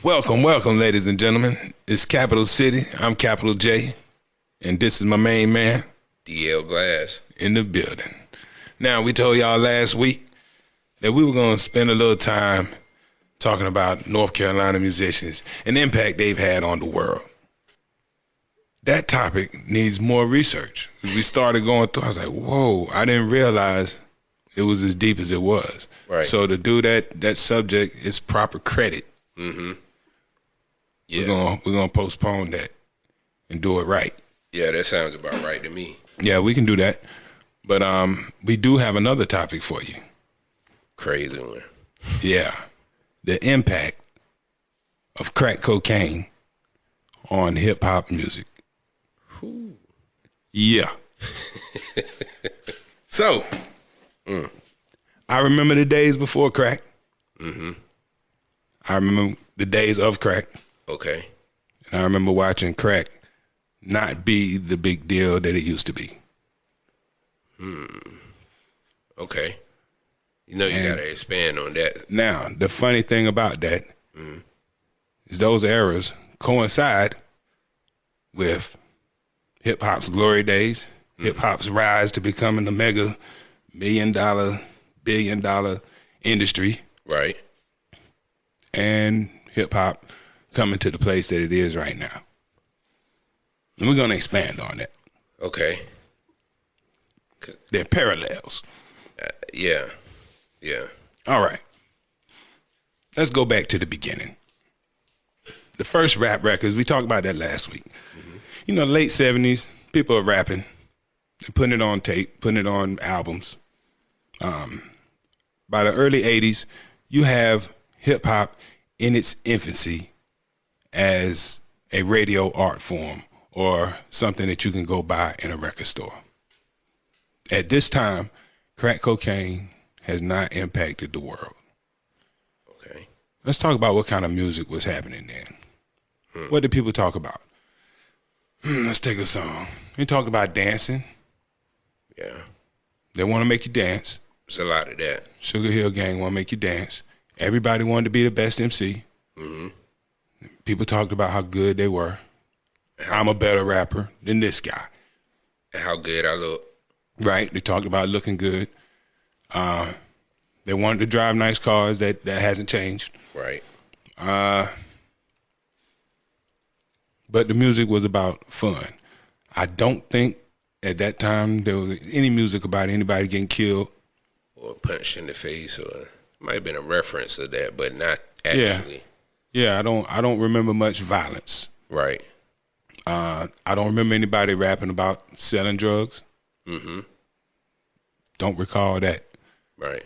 Welcome, ladies and gentlemen. It's Capital City. I'm Capital J, and this is my main man, DL Glass. in the building. Now, we told y'all last week that we were going to spend a little time talking about North Carolina musicians and the impact they've had on the world. That topic needs more research. We started going through, I was like, whoa, I didn't realize it was as deep as it was. Right. So to do that subject is proper credit. Yeah. We're gonna postpone that and do it right. Yeah, that sounds about right to me. Yeah, we can do that. But we do have another topic for you. Crazy one. Yeah. The impact of crack cocaine on hip hop music. Ooh. Yeah. So I remember the days before crack. I remember the days of crack. Okay. And I remember watching crack not be the big deal that it used to be. Okay. You know you gotta expand on that. Now, the funny thing about that is those eras coincide with hip hop's glory days, hip hop's rise to becoming a mega $1 million, billion-dollar industry, Right. and hip hop coming to the place that it is right now. And we're going to expand on that. Okay. They're parallels. Yeah. Yeah. All right. Let's go back to the beginning. The first rap records, we talked about that last week. You know, late 70s, people are rapping. They're putting it on tape, putting it on albums. By the early 80s, you have hip hop in its infancy as a radio art form or something that you can go buy in a record store. At this time, crack cocaine has not impacted the world. Okay. Let's talk about what kind of music was happening then. What did people talk about? Let's take a song. They talk about dancing. Yeah. They want to make you dance. There's a lot of that. Sugar Hill Gang want to make you dance. Everybody wanted to be the best MC. People talked about how good they were. I'm a better rapper than this guy. How good I look. Right? They talked about looking good. They wanted to drive nice cars. That hasn't changed. Right. But the music was about fun. I don't think at that time there was any music about anybody getting killed. Or punched in the face, or might have been a reference to that, but not actually. Yeah, I don't remember much violence. Right. I don't remember anybody rapping about selling drugs. Don't recall that. Right.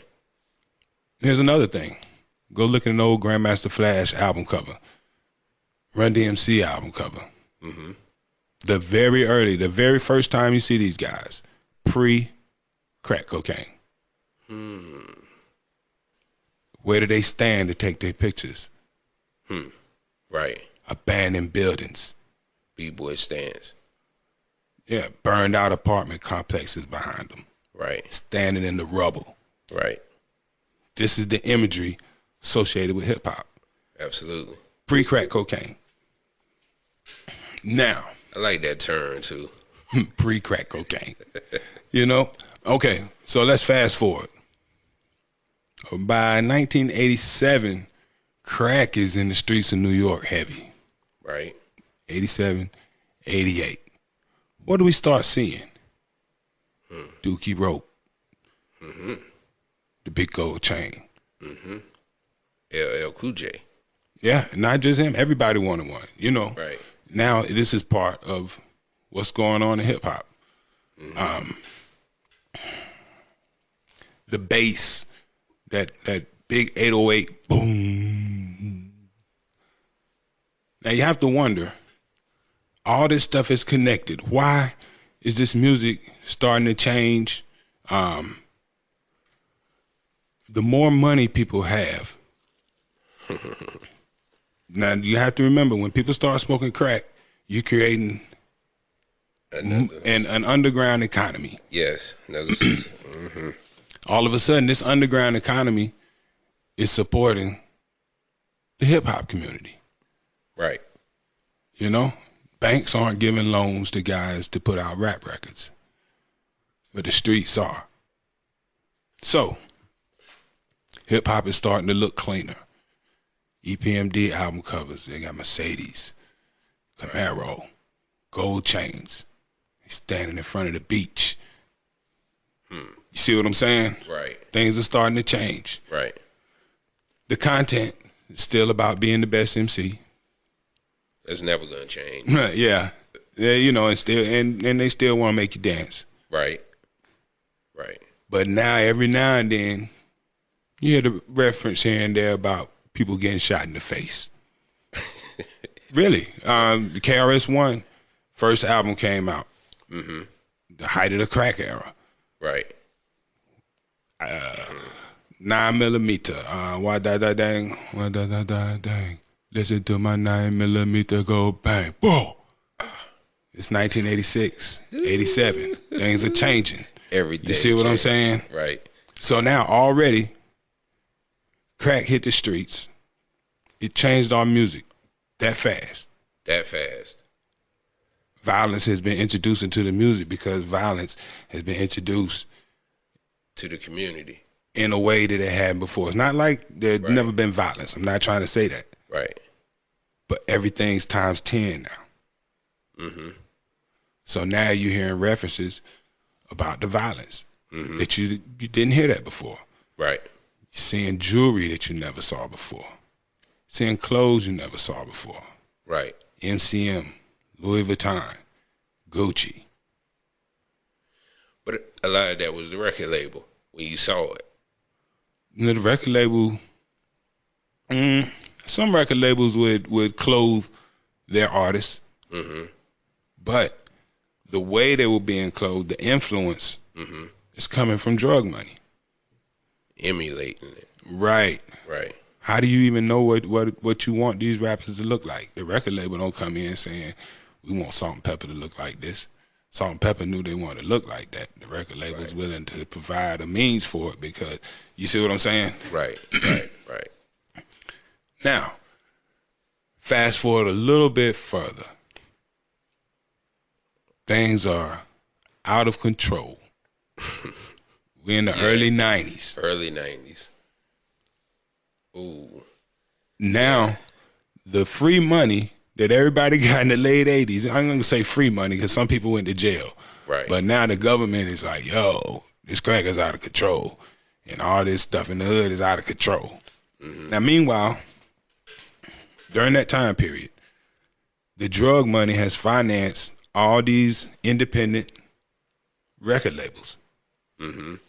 Here's another thing. Go look at an old Grandmaster Flash album cover. Run DMC album cover. The very first time you see these guys, pre-crack cocaine. Where do they stand to take their pictures? Right. Abandoned buildings. B-boy stands. Yeah, burned out apartment complexes behind them. Right. Standing in the rubble. Right. This is the imagery associated with hip hop. Absolutely. Pre-crack cocaine. Now, I like that term too. pre-crack cocaine. You know? Okay, so let's fast forward. By 1987, crack is in the streets of New York heavy. Right. 87, 88. What do we start seeing? Dookie Rope. The big gold chain. LL Cool J. Yeah, not just him. Everybody wanted one, you know. Right. Now, this is part of what's going on in hip hop. The bass, that big 808 boom. Now you have to wonder, all this stuff is connected. Why is this music starting to change? The more money people have, now you have to remember, when people start smoking crack, you're creating an underground economy. Yes. All of a sudden, this underground economy is supporting the hip hop community. Right. You know, banks aren't giving loans to guys to put out rap records, but the streets are. So, hip hop is starting to look cleaner. EPMD album covers, they got Mercedes, Camaro, gold chains. He's standing in front of the beach. You see what I'm saying? Right. Things are starting to change. Right. The content is still about being the best MC. That's never gonna change. Yeah. Yeah, you know, and still and they still want to make you dance. Right. Right. But now every now and then you hear the reference here and there about people getting shot in the face. Really. The KRS-One first album came out. Mm-hmm. The height of the crack era. Right. 9mm. Why da da dang? Why da da da dang? Listen to my 9mm go bang. Whoa. It's 1986, 87. Things are changing. Everything. You see what I'm saying? Right. So now already, crack hit the streets. It changed our music that fast. That fast. Violence has been introduced into the music because violence has been introduced To the community. in a way that it hadn't before. It's not like there's never been violence. I'm not trying to say that. Right. But everything's times 10 now. Mm-hmm. So now you're hearing references about the violence that you didn't hear that before. Right. You're seeing jewelry that you never saw before. Seeing clothes you never saw before. Right. MCM, Louis Vuitton, Gucci. But a lot of that was the record label when you saw it. You know, the record label, some record labels would clothe their artists, but the way they were being clothed, the influence is coming from drug money. Emulating it. Right. Right. How do you even know what you want these rappers to look like? The record label don't come in saying, we want Salt and Pepper to look like this. Salt and Pepper knew they wanted to look like that. The record label is willing to provide a means for it because, you see what I'm saying? Right. Right. Right. Now, fast forward a little bit further. Things are out of control. We're in the early 90s. Early 90s. Ooh. Now, the free money that everybody got in the late 80s, I'm going to say free money because some people went to jail. Right. But now the government is like, yo, this crack is out of control. And all this stuff in the hood is out of control. Now, meanwhile, during that time period, the drug money has financed all these independent record labels. And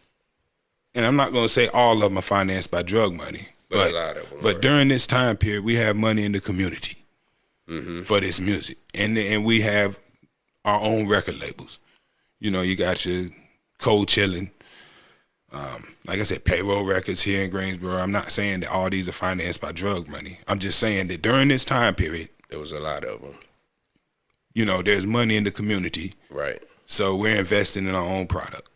I'm not going to say all of them are financed by drug money. But a lot of them. But during this time period, we have money in the community for this music. And we have our own record labels. You know, you got your Cold Chillin', like I said, Payroll Records here in Greensboro. I'm not saying that all these are financed by drug money. I'm just saying that during this time period, There was a lot of them. you know, there's money in the community. Right. So we're investing in our own product.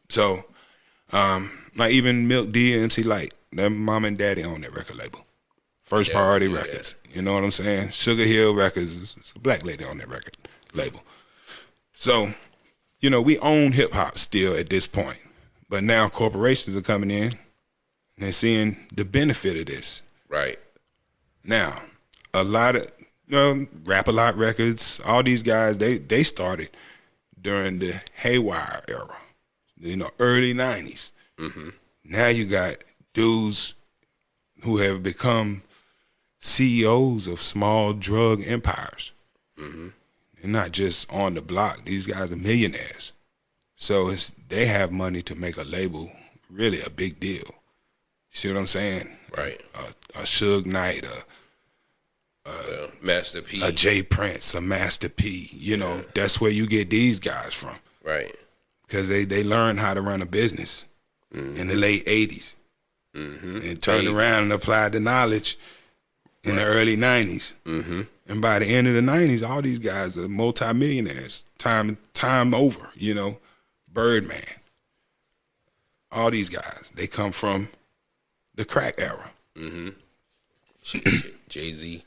So, like even Milk D and MC Light, their mom and daddy own that record label. First Priority Records. You know what I'm saying? Sugar Hill Records is a black lady on that record label. So, you know, we own hip hop still at this point. But now corporations are coming in and they're seeing the benefit of this. Right. Now, a lot of, you know, Rap-A-Lot Records, all these guys, they started during the Haywire era, you know, early 90s. Now you got dudes who have become CEOs of small drug empires. They're not just on the block. These guys are millionaires. So they have money to make a label really a big deal. You see what I'm saying? Right. A Suge Knight, Master P. a Jay Prince, a Master P. You know, that's where you get these guys from. Right. Because they learned how to run a business in the late 80s. And turned around and applied the knowledge in the early 90s. And by the end of the 90s, all these guys are multimillionaires, time over, you know. Birdman. All these guys, they come from the crack era. Mm-hmm. Jay-Z.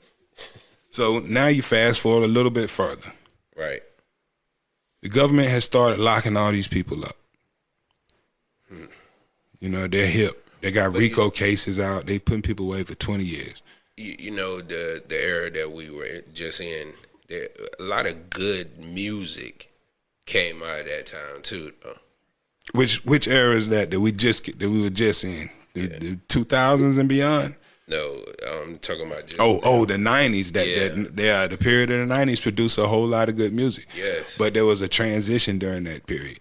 So now you fast forward a little bit further. Right. The government has started locking all these people up. You know, they're hip. They got RICO cases out. They putting people away for 20 years. You know, the era that we were just in, there, a lot of good music came out of that time too, though. Which era is that we were just in? The 2000s and beyond? No, I'm talking about just the 90s. The period of the 90s produced a whole lot of good music. Yes. But there was a transition during that period.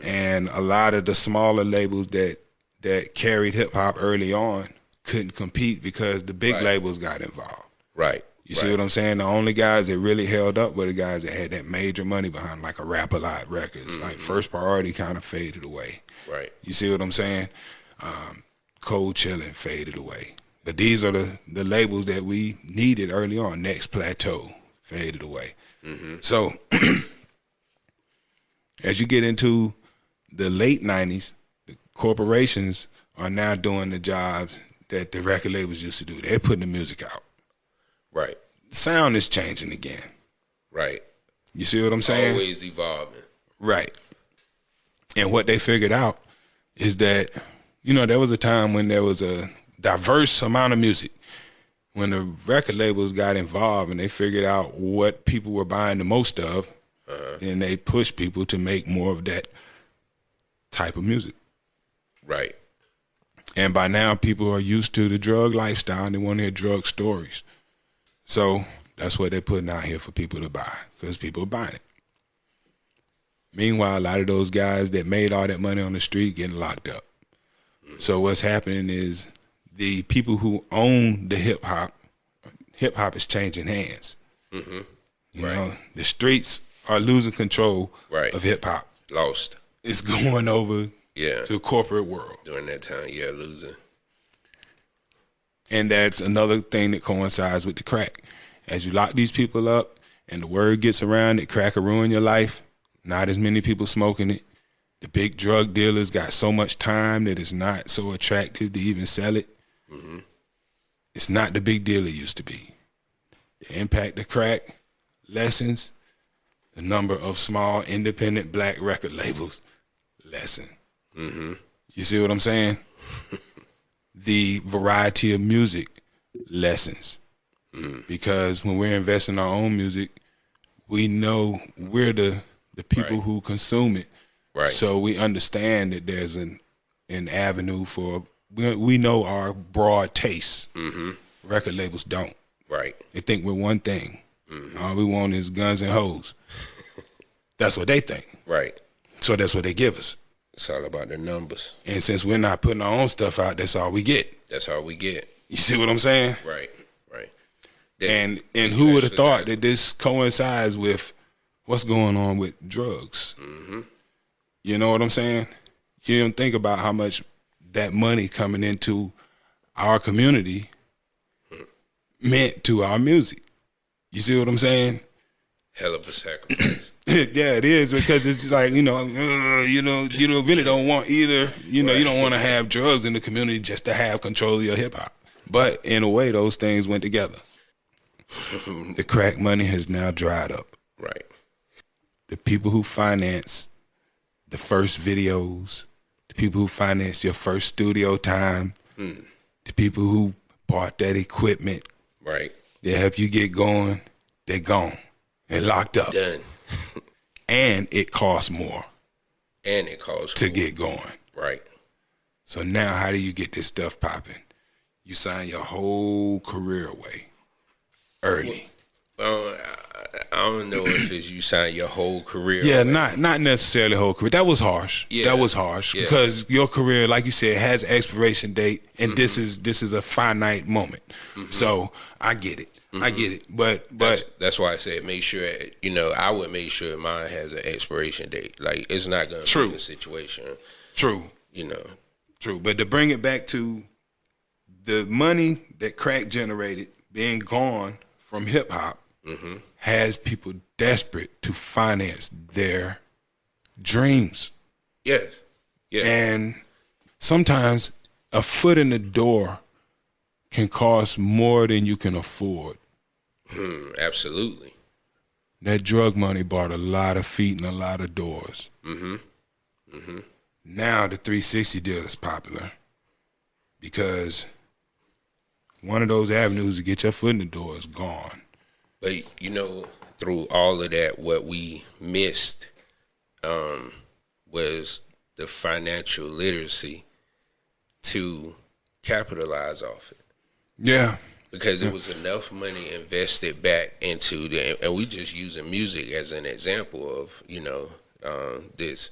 And a lot of the smaller labels that carried hip hop early on couldn't compete because the big labels got involved. Right. You see what I'm saying? The only guys that really held up were the guys that had that major money behind, like a Rap-A-Lot Records. Like First Priority kind of faded away. Right. You see what I'm saying? Cold Chillin' faded away. But these are the labels that we needed early on. Next Plateau faded away. So as you get into the late 90s, the corporations are now doing the jobs that the record labels used to do. They're putting the music out. Right. Sound is changing again. Right. You see what I'm saying? Always evolving. Right. And what they figured out is that, you know, there was a time when there was a diverse amount of music. When the record labels got involved and they figured out what people were buying the most of, then they pushed people to make more of that type of music. Right. And by now, people are used to the drug lifestyle and they want to hear drug stories. So that's what they're putting out here for people to buy, because people are buying it. Meanwhile, a lot of those guys that made all that money on the street getting locked up. So what's happening is the people who own the hip hop is changing hands. You know, the streets are losing control of hip hop. Lost. It's going over to the corporate world. During that time, losing. And that's another thing that coincides with the crack. As you lock these people up and the word gets around that crack will ruin your life, not as many people smoking it. The big drug dealers got so much time that it's not so attractive to even sell it. It's not the big deal it used to be. The impact of crack lessens, the number of small independent black record labels lessen. You see what I'm saying? The variety of music lessens. Because when we're investing our own music, we know we're the people who consume it. Right. So we understand that there's an avenue for, we know our broad tastes. Record labels don't. Right. They think we're one thing. All we want is guns and hoes. That's what they think. Right. So that's what they give us. It's all about the numbers. And since we're not putting our own stuff out, that's all we get. That's all we get. You see what I'm saying? Right. Right. And who would have thought that this coincides with what's going on with drugs? You know what I'm saying? You don't think about how much that money coming into our community meant to our music. You see what I'm saying? Hell of a sacrifice. Yeah, it is, because it's like, you really don't want either. You know, you don't want to have drugs in the community just to have control of your hip hop. But in a way, those things went together. The crack money has now dried up. Right. The people who finance the first videos, the people who finance your first studio time, the people who bought that equipment, right, they help you get going, they're gone. They're locked up. Done. And it costs more. And it costs to more. Get going. Right. So now how do you get this stuff popping? You sign your whole career away early. Well, I don't know if it's you sign your whole career. Yeah, away. not necessarily whole career. That was harsh. Yeah. That was harsh because your career, like you said, has expiration date, and this is a finite moment. So I get it. I get it. But that's why I said make sure. I would make sure mine has an expiration date. Like it's not going to be a situation. True. True. But to bring it back to the money that crack generated being gone from hip hop has people desperate to finance their dreams. Yes. And sometimes a foot in the door can cost more than you can afford. Absolutely. That drug money bought a lot of feet and a lot of doors. Now the 360 deal is popular because one of those avenues to get your foot in the door is gone. But through all of that, what we missed was the financial literacy to capitalize off it. Yeah. Because it was enough money invested back into and we just using music as an example of, this.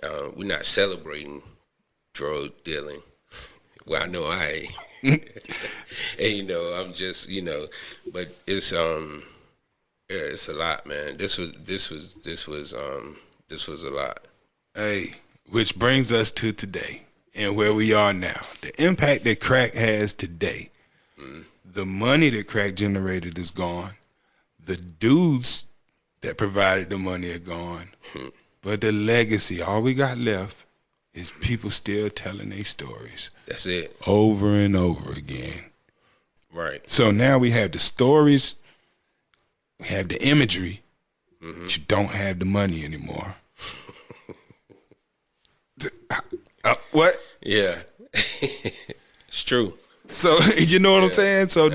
We're not celebrating drug dealing. Well, I know I ain't. And, I'm just, but it's it's a lot, man. This was a lot. Hey, which brings us to today and where we are now. The impact that crack has today. The money that crack generated is gone. The dudes that provided the money are gone. But the legacy, all we got left is people still telling their stories. That's it. Over and over again. Right. So now we have the stories, we have the imagery, but you don't have the money anymore. What? Yeah. It's true. So you know what I'm saying? So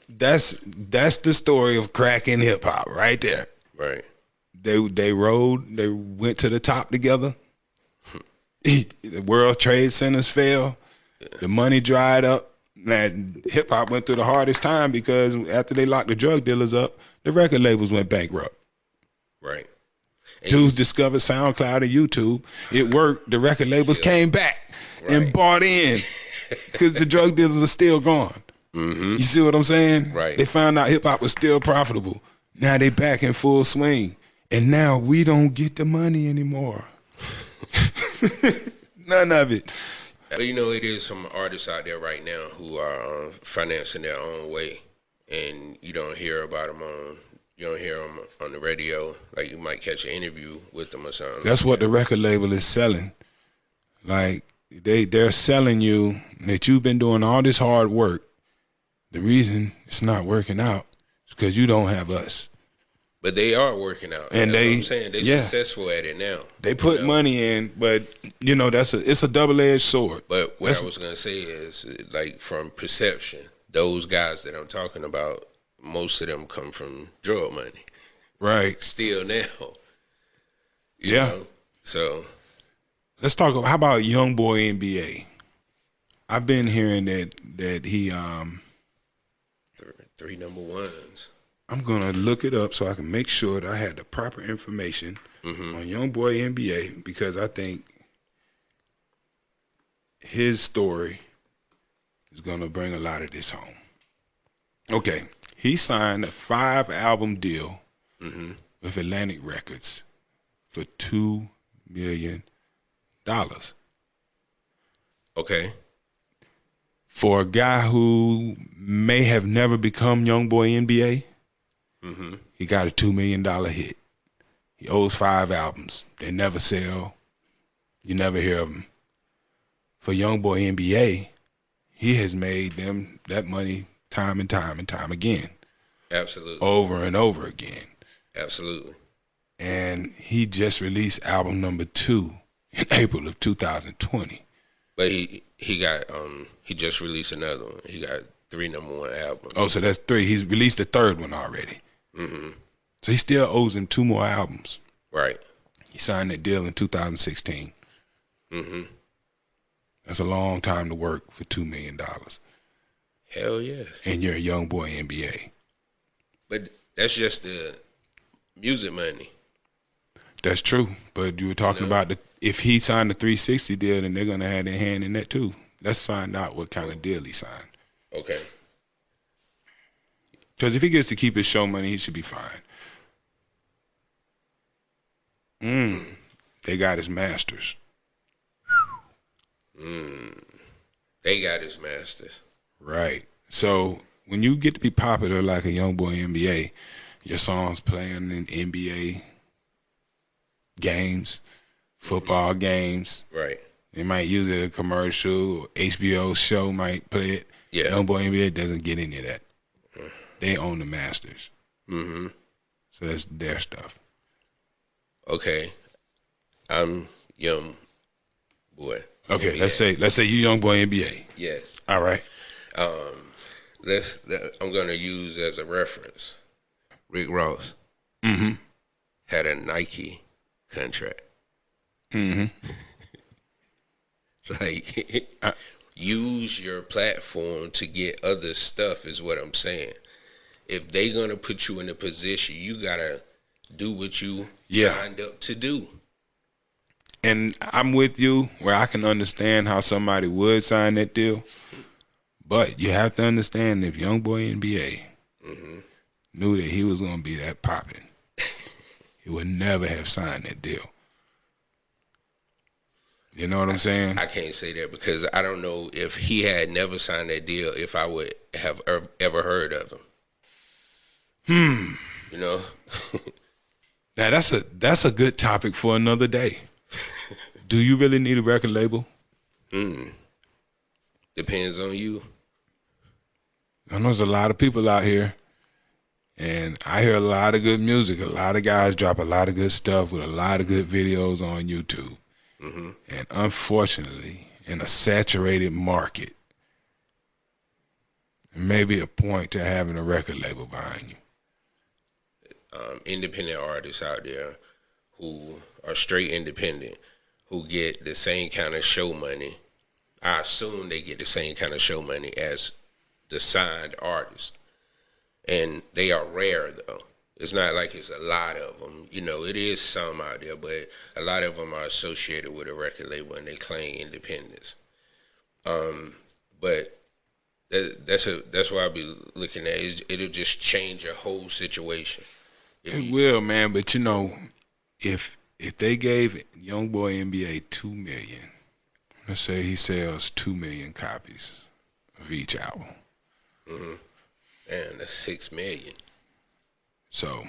that's the story of crack and hip hop right there. Right. They went to the top together. The World Trade Centers fell. The money dried up. And hip hop went through the hardest time because after they locked the drug dealers up, the record labels went bankrupt. Right. Dudes discovered SoundCloud and YouTube. It worked. The record labels came back and bought in because the drug dealers are still gone. You see what I'm saying? Right. They found out hip hop was still profitable. Now they back in full swing. And now we don't get the money anymore. None of it. It is some artists out there right now who are financing their own way, and you don't hear about them on the radio. Like you might catch an interview with them or something. That's what the record label is selling. Like they're selling you that you've been doing all this hard work. The reason it's not working out is because you don't have us. But they are working out. And that's what I'm saying. They're successful at it now. They put money in, but it's a double-edged sword. But what I was gonna say is, like, from perception, those guys that I'm talking about, most of them come from drug money. Right. Still now. You know? So let's talk about, how about Young Boy NBA? I've been hearing that he 3 number ones. I'm gonna look it up so I can make sure that I had the proper information on Young Boy NBA, because I think his story is gonna bring a lot of this home. Okay, he signed a 5-album deal with Atlantic Records for $2 million. Okay. For a guy who may have never become Young Boy NBA, he got a $2 million hit. He owes 5 albums. They never sell. You never hear of them. For Young Boy NBA, he has made them that money time and time and time again. Absolutely. Over and over again. Absolutely. And he just released album number 2 in April of 2020. But he just released another one. He got 3 number one albums. Oh, so that's 3. He's released the 3rd one already. So he still owes him 2 more albums. Right. He signed that deal in 2016. That's a long time to work for $2 million. Hell yes. And you're a Young Boy NBA. But that's just the music money. That's true. But you were talking about if he signed the 360 deal, then they're going to have their hand in that too. Let's find out what kind of deal he signed. Okay. Because if he gets to keep his show money, he should be fine. They got his masters. They got his masters. Right. So when you get to be popular like a Young Boy NBA, your songs playing in NBA games, football games. Right. They might use it in a commercial. HBO show might play it. Yeah. Young Boy NBA doesn't get any of that. They own the masters. Mm-hmm. So that's their stuff. Okay. I'm Young Boy. Okay, NBA. let's say you Young Boy NBA. Yes. All right. I'm gonna use as a reference. Rick Ross had a Nike contract. Like, use your platform to get other stuff is what I'm saying. If they gonna put you in a position, you gotta do what you signed up to do. And I'm with you where I can understand how somebody would sign that deal. But you have to understand if Young Boy NBA knew that he was going to be that popping, he would never have signed that deal. You know what I'm saying? I can't say that because I don't know if he had never signed that deal if I would have ever heard of him. You know? Now that's a good topic for another day. Do you really need a record label? Depends on you. I know there's a lot of people out here, and I hear a lot of good music. A lot of guys drop a lot of good stuff with a lot of good videos on YouTube. And unfortunately, in a saturated market, it may be a point to having a record label behind you. Independent artists out there who are straight independent, who get the same kind of show money. I assume they get the same kind of show money as the signed artists. And they are rare, though. It's not like it's a lot of them. You know, it is some out there, but a lot of them are associated with a record label and they claim independence. But that's what I'll be looking at. It'll just change a whole situation. It will, man. But you know, if they gave Young Boy NBA $2 million, let's say he sells 2 million copies of each album. And that's $6 million. So,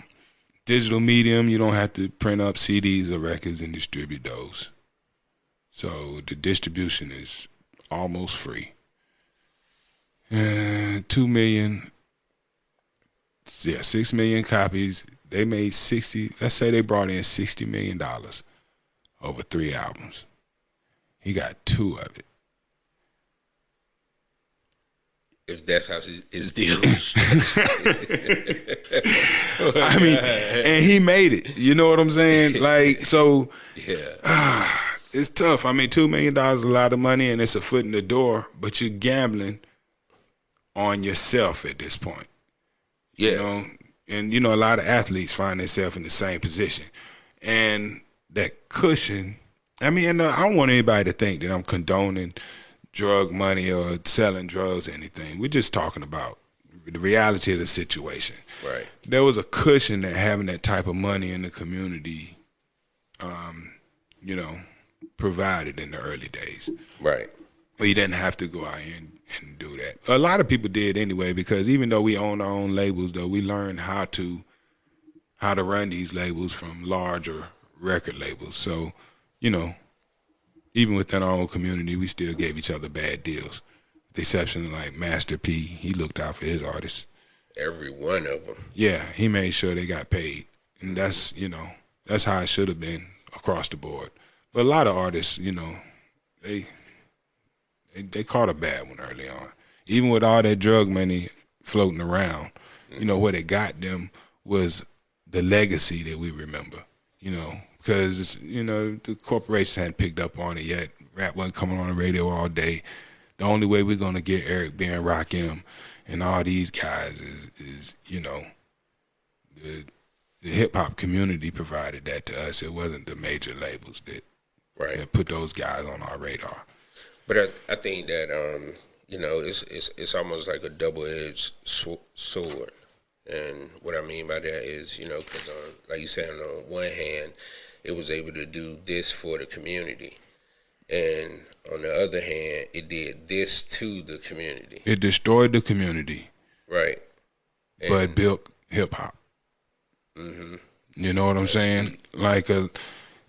digital medium, you don't have to print up CDs or records and distribute those. So the distribution is almost free. 2 million, 6 million copies. They made 60. Let's say they brought in $60 million over 3 albums. He got 2 of it. If that's how his deal is. I mean, and he made it. You know what I'm saying? Like, so it's tough. I mean, $2 million is a lot of money, and it's a foot in the door, but you're gambling on yourself at this point. Yes. You know, and, you know, a lot of athletes find themselves in the same position. And that cushion, I mean, and I don't want anybody to think that I'm condoning drug money or selling drugs or anything. We're just talking about the reality of the situation. Right. There was a cushion that having that type of money in the community, you know, provided in the early days. Right. But you didn't have to go out here and do that. A lot of people did anyway, because even though we own our own labels, though, we learned how to run these labels from larger record labels. So, you know, even within our own community, we still gave each other bad deals. With the exception of like Master P, he looked out for his artists. Every one of them. Yeah, he made sure they got paid. And that's, you know, that's how it should have been across the board. But a lot of artists, you know, they caught a bad one early on. Even with all that drug money floating around, you know, what it got them was the legacy that we remember, you know, because, you know, the corporations hadn't picked up on it yet. Rap wasn't coming on the radio all day. The only way we're going to get Eric B and Rakim and all these guys is you know, the hip-hop community provided that to us. It wasn't the major labels that put those guys on our radar. But I think that, you know, it's almost like a double-edged sword. And what I mean by that is, you know, because like you said, on one hand, it was able to do this for the community. And on the other hand, it did this to the community. It destroyed the community. Right. But built hip-hop. You know what I'm saying? Like,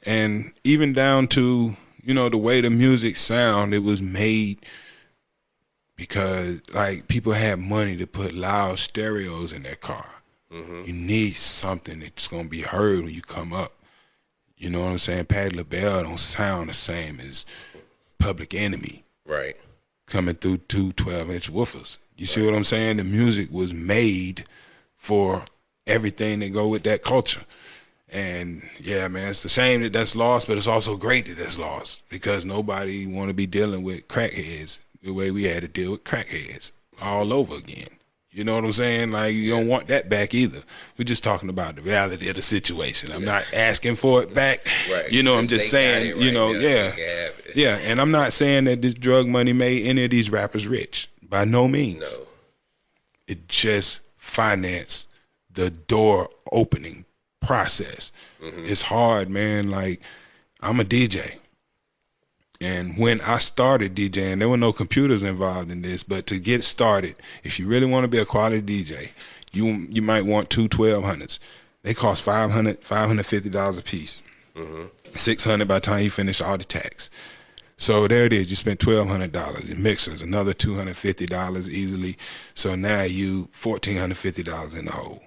and even down to, you know, the way the music sound, it was made because like people had money to put loud stereos in their car. You need something that's gonna be heard when you come up. You know what I'm saying? Patti LaBelle don't sound the same as Public Enemy Right. coming through two 12-inch woofers. You see what I'm saying? The music was made for everything that go with that culture. And yeah, man, it's a shame that that's lost, but it's also great that that's lost because nobody want to be dealing with crackheads the way we had to deal with crackheads all over again. You know what I'm saying? Like, you don't want that back either. We're just talking about the reality of the situation. I'm not asking for it back. Right. You know, I'm just saying, you know, yeah. And I'm not saying that this drug money made any of these rappers rich. By no means. No. It just financed the door opening process. It's hard, man. Like, I'm a DJ. And when I started DJing, there were no computers involved in this, but to get started, if you really want to be a quality DJ, you might want two 1200s. They cost $500, $550 a piece. $600 by the time you finish all the tax. So there it is. You spent $1,200 in mixers, another $250 easily. So now you $1,450 in the hole.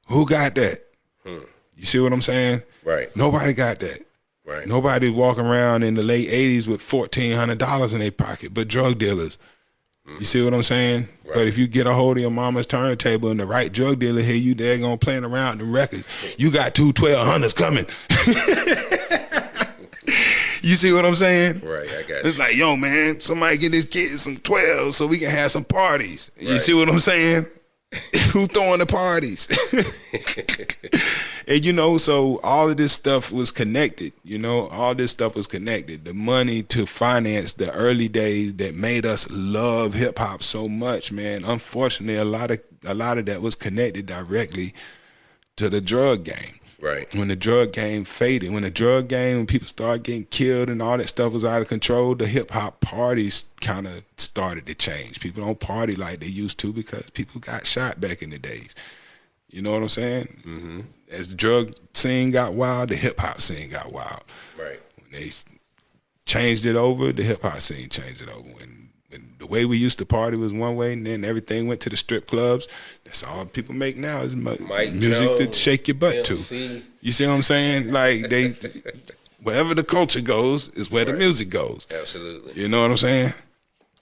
Who got that? You see what I'm saying? Right. Nobody got that. Right. Nobody walking around in the late 80s with $1,400 in their pocket, but drug dealers. You see what I'm saying? Right. But if you get a hold of your mama's turntable and the right drug dealer here, you there gonna playing around the records. You got two 1200s coming. You see what I'm saying? Right, I got It's you. like, yo, man, somebody get this kid some 12 so we can have some parties. You Right. see what I'm saying? Who throwing the parties? And, you know, so all of this stuff was connected, you know, all this stuff was connected. The money to finance the early days that made us love hip hop so much, man. Unfortunately, a lot of that was connected directly to the drug game. Right. When the drug game faded, when people started getting killed and all that stuff was out of control, the hip hop parties kind of started to change. People don't party like they used to because people got shot back in the days. You know what I'm saying? As the drug scene got wild, the hip hop scene got wild. Right. When they changed it over, the hip hop scene changed it over. When the way we used to party was one way, and then everything went to the strip clubs. That's all people make now is music to shake your butt to. You see what I'm saying? Like wherever the culture goes is where the music goes. Absolutely. You know what I'm saying?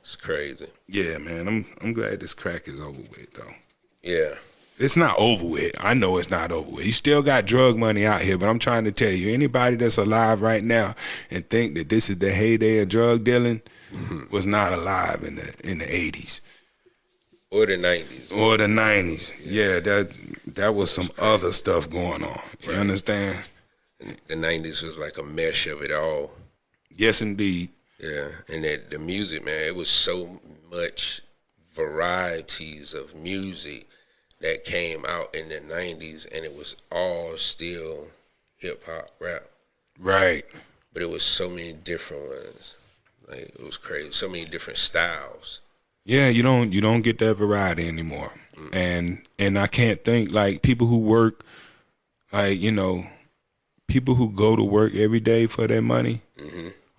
It's crazy. Yeah, man. I'm glad this crack is over with, though. Yeah. It's not over with. I know it's not over with. You still got drug money out here, but I'm trying to tell you, anybody that's alive right now and think that this is the heyday of drug dealing was not alive in the 80s. Or the 90s. Or the 90s. Yeah, that was some other stuff going on. You understand? The 90s was like a mesh of it all. Yes, indeed. Yeah. And the music, man, it was so much varieties of music that came out in the 90s, and it was all still hip-hop rap. Right. But it was so many different ones. Like, it was crazy. So many different styles. Yeah, you don't get that variety anymore. And I can't think, like, people who work, like, you know, people who go to work every day for their money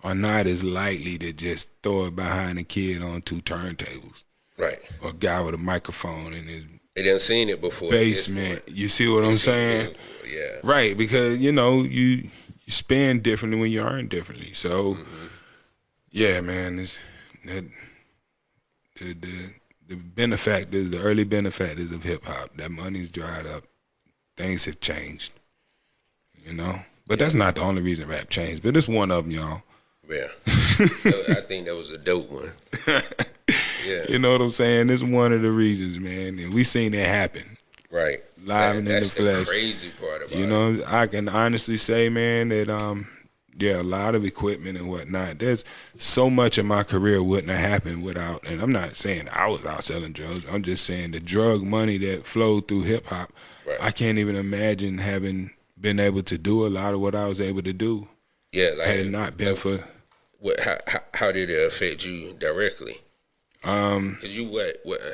are not as likely to just throw it behind a kid on two turntables. Right. Or a guy with a microphone in his They done seen it before. basement. You see what I'm saying? Yeah. Right, because, you know, you spend differently when you earn differently. So, yeah, man, it's the benefactors, the early benefactors of hip hop, that money's dried up. Things have changed, you know. But that's not the only reason rap changed. But it's one of them, y'all. Yeah. I think that was a dope one. Yeah. You know what I'm saying? It's one of the reasons, man. And we seen it happen. Right. Live and in the flesh. That's the crazy part about it. You know, I can honestly say, man, that yeah, a lot of equipment and whatnot. There's so much of my career wouldn't have happened without, and I'm not saying I was out selling drugs. I'm just saying the drug money that flowed through hip hop. Right. I can't even imagine having been able to do a lot of what I was able to do. Yeah, like, had it not been for. How did it affect you directly? 'Cause you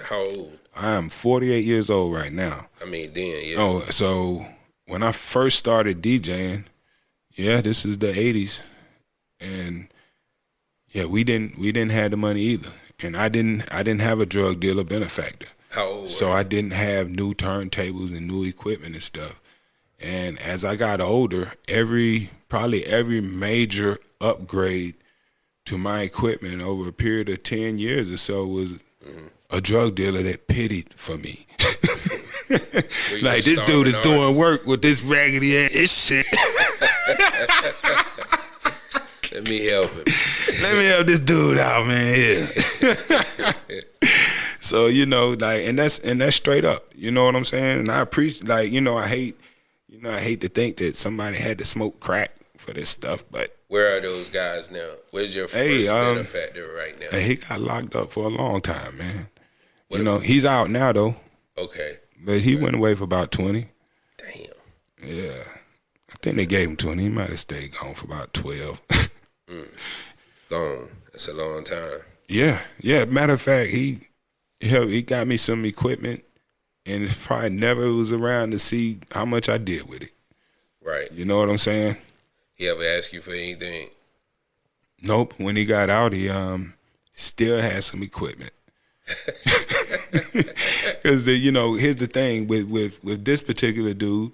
how old? I am 48 years old right now. I mean, then, yeah. Oh, so when I first started DJing, yeah, this is the 80s, and yeah, we didn't have the money either. and I didn't have a drug dealer benefactor. How old? So I didn't have new turntables and new equipment and stuff. And as I got older, probably every major upgrade to my equipment over a period of 10 years or so was a drug dealer that pitied for me. Like, this dude is doing work with this raggedy ass shit. Let me help him. Let me help this dude out, man. Yeah. So, you know, like, and that's straight up. You know what I'm saying? And I appreciate, like, you know, I hate to think that somebody had to smoke crack for this stuff, but where are those guys now? Where's your first benefactor right now? He got locked up for a long time, man. You know, he's out now though. Okay. But he went away for about 20. Damn. Yeah. I think they gave him 20. He might have stayed gone for about 12. Gone. That's a long time. Yeah. Yeah. Matter of fact, he got me some equipment, and probably never was around to see how much I did with it. Right. You know what I'm saying? He ever ask you for anything? Nope. When he got out, he still had some equipment. Because you know, here's the thing with this particular dude.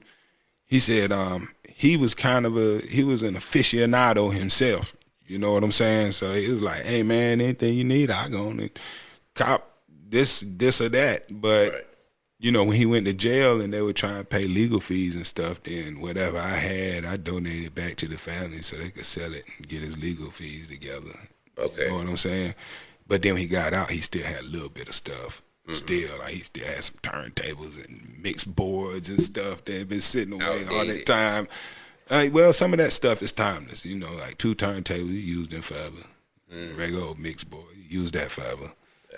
He said he was he was an aficionado himself. You know what I'm saying? So he was like, "Hey man, anything you need, I go and cop this or that." But right. You know, when he went to jail and they were trying to pay legal fees and stuff, then whatever I had, I donated back to the family so they could sell it and get his legal fees together. Okay. You know what I'm saying? But then when he got out, he still had a little bit of stuff. Still, like, he still had some turntables and mixed boards and stuff that had been sitting away all that time. Well, some of that stuff is timeless. You know, like 2 turntables, you used them forever. Regular old mixed board, you use that forever.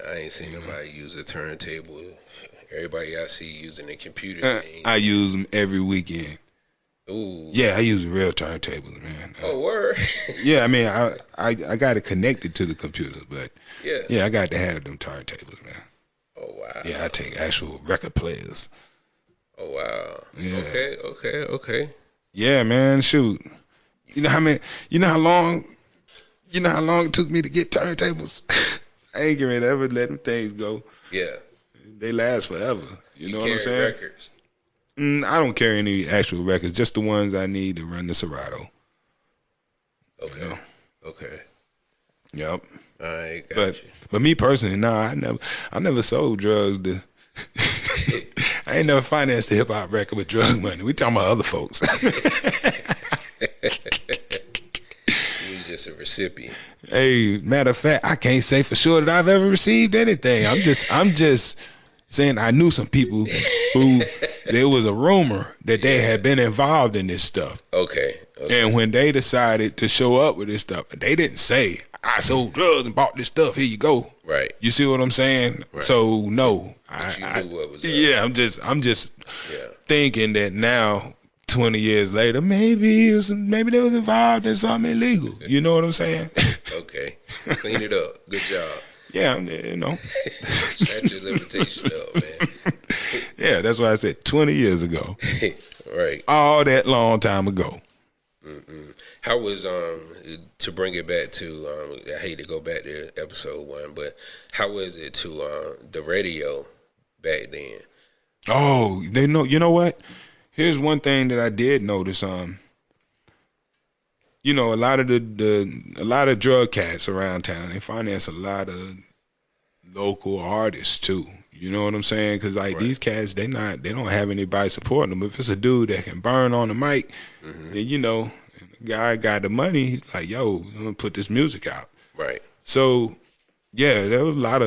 I ain't seen nobody use a turntable. Everybody I see using a computer. I use them every weekend. Ooh. Yeah, I use real turntables, man. Oh, word. Yeah, I mean, I got it connected to the computer, but yeah, I got to have them turntables, man. Oh, wow. Yeah, I take actual record players. Oh, wow. Yeah. Okay. Yeah, man, shoot. You know how long it took me to get turntables? I ain't gonna ever let them things go. Yeah. They last forever. You know what I'm saying? Records? I don't carry any actual records, just the ones I need to run the Serato. Okay. You know? Okay. Yep. All right, got you. But me personally, I never sold drugs to I ain't never financed a hip hop record with drug money. We talking about other folks. You was just a recipient. Hey, matter of fact, I can't say for sure that I've ever received anything. I'm just saying I knew some people who there was a rumor that they had been involved in this stuff. Okay. And when they decided to show up with this stuff, they didn't say, "I sold drugs and bought this stuff. Here you go." Right. You see what I'm saying? Right. So no, but you knew what was up. Yeah, I'm just thinking that now, 20 years later, maybe they was involved in something illegal. You know what I'm saying? Okay. Clean it up. Good job. Yeah, you know. Statute of limitation up, man. Yeah, that's why I said 20 years ago. Right. All that long time ago. How was to bring it back to I hate to go back to episode 1, but how was it to the radio back then? Oh, you know what? Here's one thing that I did notice. You know, a lot of drug cats around town, they finance a lot of local artists too. You know what I'm saying? Because these cats, they don't have anybody supporting them. If it's a dude that can burn on the mic, then you know, the guy got the money. He's like, "Yo, we're gonna put this music out." Right. So, yeah, there was a lot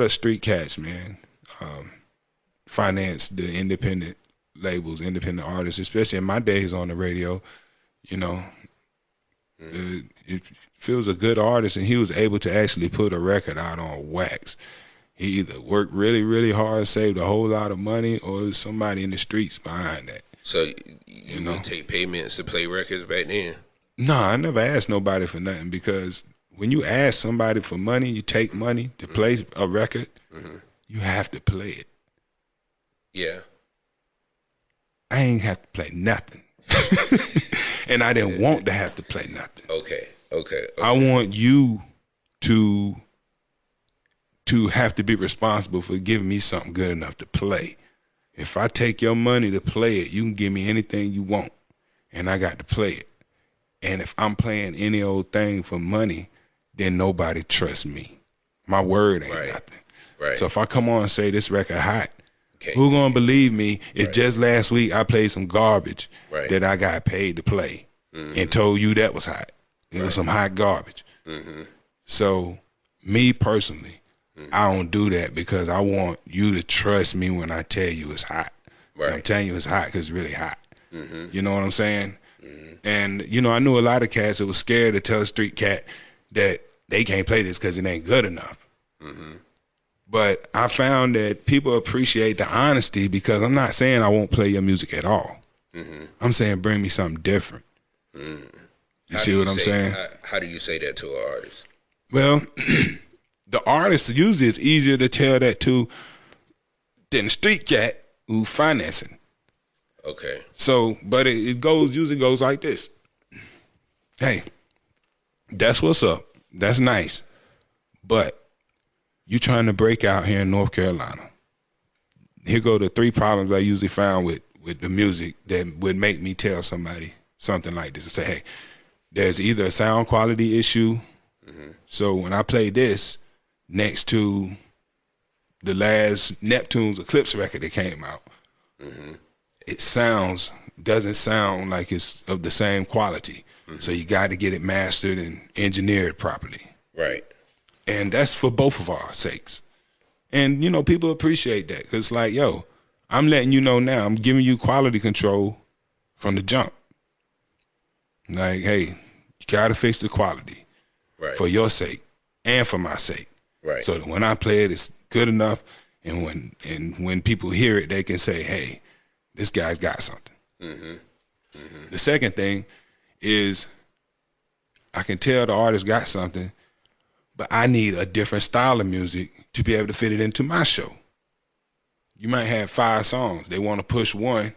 of street cats, man. Finance the independent labels, independent artists, especially in my days on the radio. You know, if it was a good artist and he was able to actually put a record out on wax, he either worked really, really hard, saved a whole lot of money, or there's somebody in the streets behind that. So you would take payments to play records back then? No, I never asked nobody for nothing, because when you ask somebody for money, you take money to play a record, you have to play it. Yeah. I ain't have to play nothing. And I didn't want to have to play nothing. Okay. I want you to to have to be responsible for giving me something good enough to play. If I take your money to play it, you can give me anything you want, and I got to play it. And if I'm playing any old thing for money, then nobody trusts me. My word ain't nothing. Right. So if I come on and say this record hot, who gonna believe me if just last week I played some garbage that I got paid to play and told you that was hot? It was some hot garbage. So me personally, I don't do that because I want you to trust me when I tell you it's hot. I'm telling you it's hot because it's really hot. You know what I'm saying? And, you know, I knew a lot of cats that was scared to tell a street cat that they can't play this because it ain't good enough. But I found that people appreciate the honesty because I'm not saying I won't play your music at all. I'm saying bring me something different. You see what I'm saying? How do you say that to an artist? Well, the artist usually is easier to tell that to than the street cat who's financing. Okay. So, but it usually goes like this. Hey, that's what's up. That's nice. But you trying to break out here in North Carolina. Here go the 3 problems I usually found with the music that would make me tell somebody something like this. And say, hey, there's either a sound quality issue. So when I play this next to the last Neptune's Eclipse record that came out, it doesn't sound like it's of the same quality. So you got to get it mastered and engineered properly. Right. And that's for both of our sakes. And, you know, people appreciate that because, like, yo, I'm letting you know now, I'm giving you quality control from the jump. Like, hey, you got to fix the quality for your sake and for my sake. Right. So that when I play it, it's good enough. And when people hear it, they can say, hey, this guy's got something. The second thing is I can tell the artist got something, but I need a different style of music to be able to fit it into my show. You might have 5 songs. They want to push one.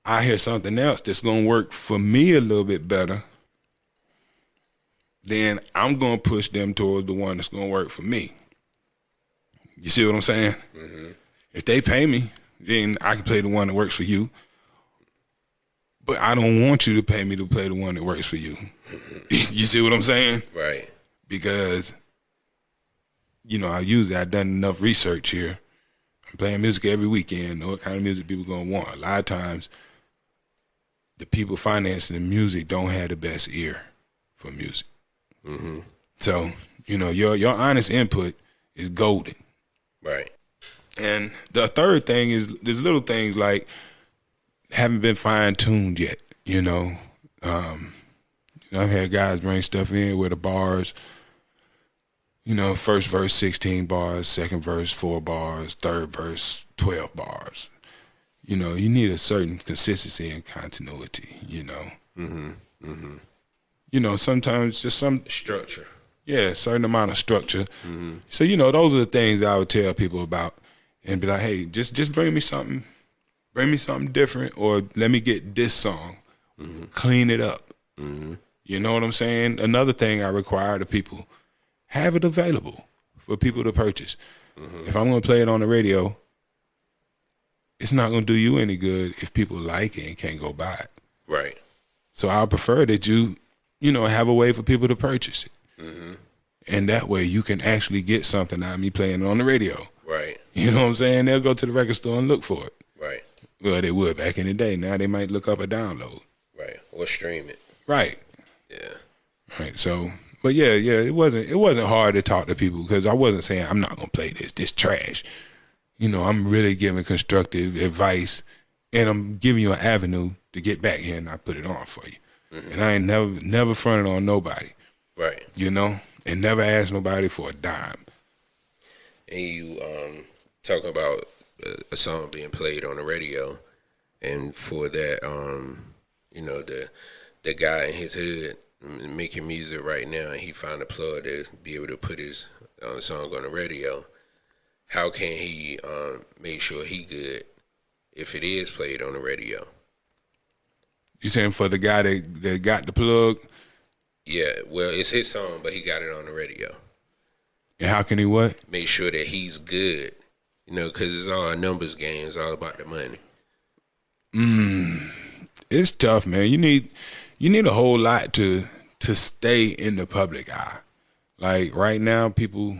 I hear something else that's going to work for me a little bit better. Then I'm going to push them towards the one that's going to work for me. You see what I'm saying? If they pay me, then I can play the one that works for you. But I don't want you to pay me to play the one that works for you. You see what I'm saying? Right. Because, you know, I've done enough research here. I'm playing music every weekend, know what kind of music people gonna want. A lot of times, the people financing the music don't have the best ear for music. So, you know, your honest input is golden. Right. And the third thing is there's little things like haven't been fine-tuned yet, you know. I've had guys bring stuff in where the bars, you know, first verse 16 bars, second verse 4 bars, third verse 12 bars. You know, you need a certain consistency and continuity, you know. You know, sometimes just some Structure. yeah, a certain amount of structure. So, you know, those are the things I would tell people about and be like, hey, just bring me something different, or let me get this song, clean it up. You know what I'm saying? Another thing I require of people, have it available for people to purchase. If I'm going to play it on the radio, it's not going to do you any good if people like it and can't go buy it. Right. So I prefer that you know, have a way for people to purchase it. And that way you can actually get something out of me playing it on the radio. Right. You know what I'm saying? They'll go to the record store and look for it. Right. Well, they would back in the day. Now they might look up a download. Right. Or stream it. Right. Yeah. Right. So, but yeah, it wasn't hard to talk to people because I wasn't saying I'm not gonna play this trash. You know, I'm really giving constructive advice, and I'm giving you an avenue to get back here and I put it on for you. And I ain't never fronted on nobody. Right. You know, and never asked nobody for a dime. And you talk about a song being played on the radio, and for that, you know, the guy in his hood making music right now, and he found a plug to be able to put his song on the radio. How can he make sure he good if it is played on the radio? You saying for the guy that got the plug? Yeah, well, it's his song, but he got it on the radio. And how can he what? Make sure that he's good. You know, because it's all a numbers game. It's all about the money. It's tough, man. You need a whole lot to stay in the public eye. Like right now, people.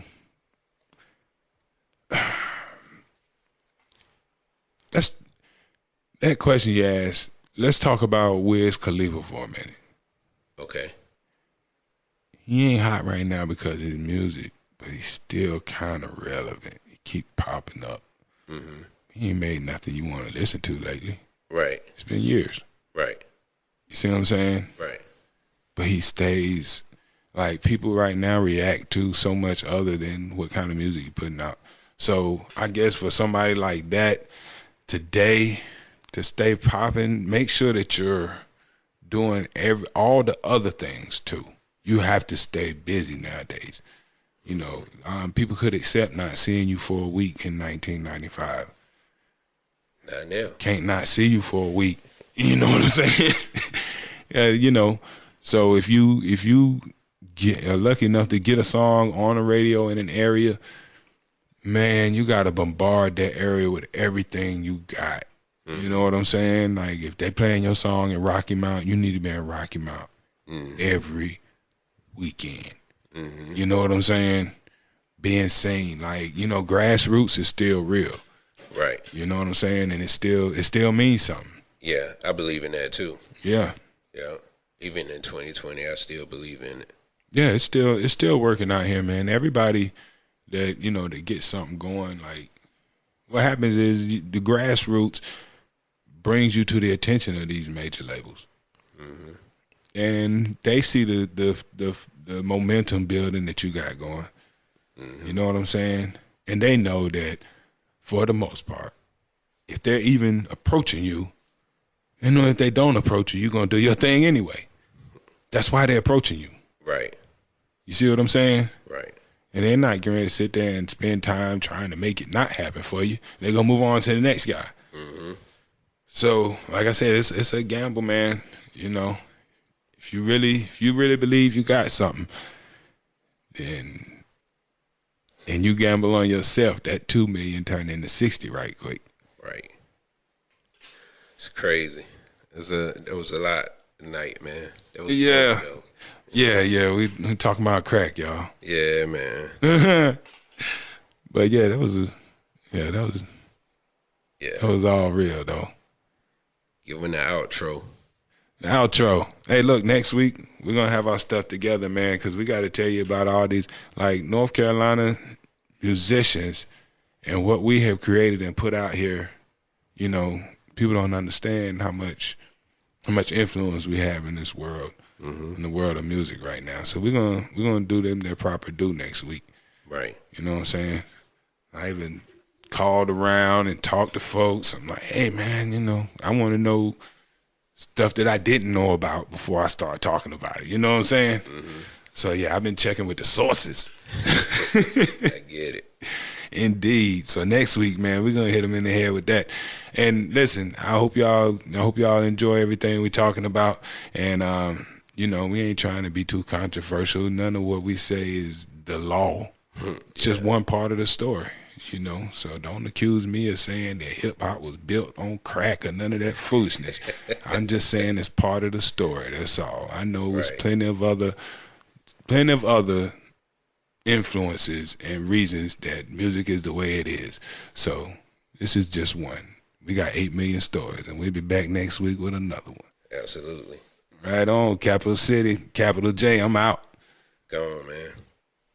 That's that question you asked. Let's talk about Wiz Khalifa for a minute. Okay. He ain't hot right now because of his music, but he's still kind of relevant. He keep popping up. Mm-hmm. He ain't made nothing you want to listen to lately. Right. It's been years. Right. You see what I'm saying? Right. But he stays. Like, people right now react to so much other than what kind of music you're putting out. So I guess for somebody like that today to stay popping, make sure that you're doing all the other things too. You have to stay busy nowadays. You know, people could accept not seeing you for a week in 1995. Not now. Can't not see you for a week. You know what I'm saying? You know, so if you are lucky enough to get a song on the radio in an area, man, you got to bombard that area with everything you got. You know what I'm saying? Like, if they playing your song in Rocky Mount, you need to be in Rocky Mount every weekend. You know what I'm saying? Being seen. Like, you know, grassroots is still real. Right. You know what I'm saying? And it still means something. Yeah, I believe in that too. Yeah. Yeah. Even in 2020, I still believe in it. Yeah, it's still working out here, man. Everybody that, you know, that gets something going, like, what happens is the grassroots brings you to the attention of these major labels. And they see the momentum building that you got going. You know what I'm saying? And they know that for the most part, if they're even approaching you, you know, if they don't approach you, you're going to do your thing anyway. That's why they're approaching you. Right. You see what I'm saying? Right. And they're not going to sit there and spend time trying to make it not happen for you. They're going to move on to the next guy. So, like I said, it's a gamble, man. You know, if you really believe you got something, then, and you gamble on yourself, that $2 million turn into 60 right quick. Right. It's crazy. There was a lot tonight, man. That was Yeah. dope, though. Yeah, we talking about crack, y'all. Yeah, man. But yeah, that was all real though. Giving the outro. The outro. Hey, look, next week we're gonna have our stuff together, man, because we got to tell you about all these like North Carolina musicians and what we have created and put out here. You know, people don't understand how much influence we have in this world, in the world of music right now. So we're gonna do them their proper due next week. Right. You know what I'm saying? I even called around and talked to folks. I'm like, hey, man, you know, I want to know stuff that I didn't know about before I start talking about it. You know what I'm saying? So, yeah, I've been checking with the sources. I get it. Indeed. So next week, man, we're going to hit them in the head with that. And listen, I hope y'all enjoy everything we're talking about. And, you know, we ain't trying to be too controversial. None of what we say is the law. It's just one part of the story. You know, so don't accuse me of saying that hip-hop was built on crack or none of that foolishness. I'm just saying it's part of the story, that's all. I know it's plenty of other influences and reasons that music is the way it is. So this is just one. We got 8 million stories, and we'll be back next week with another one. Absolutely. Right on, Capital City, Capital J, I'm out. Go on, man.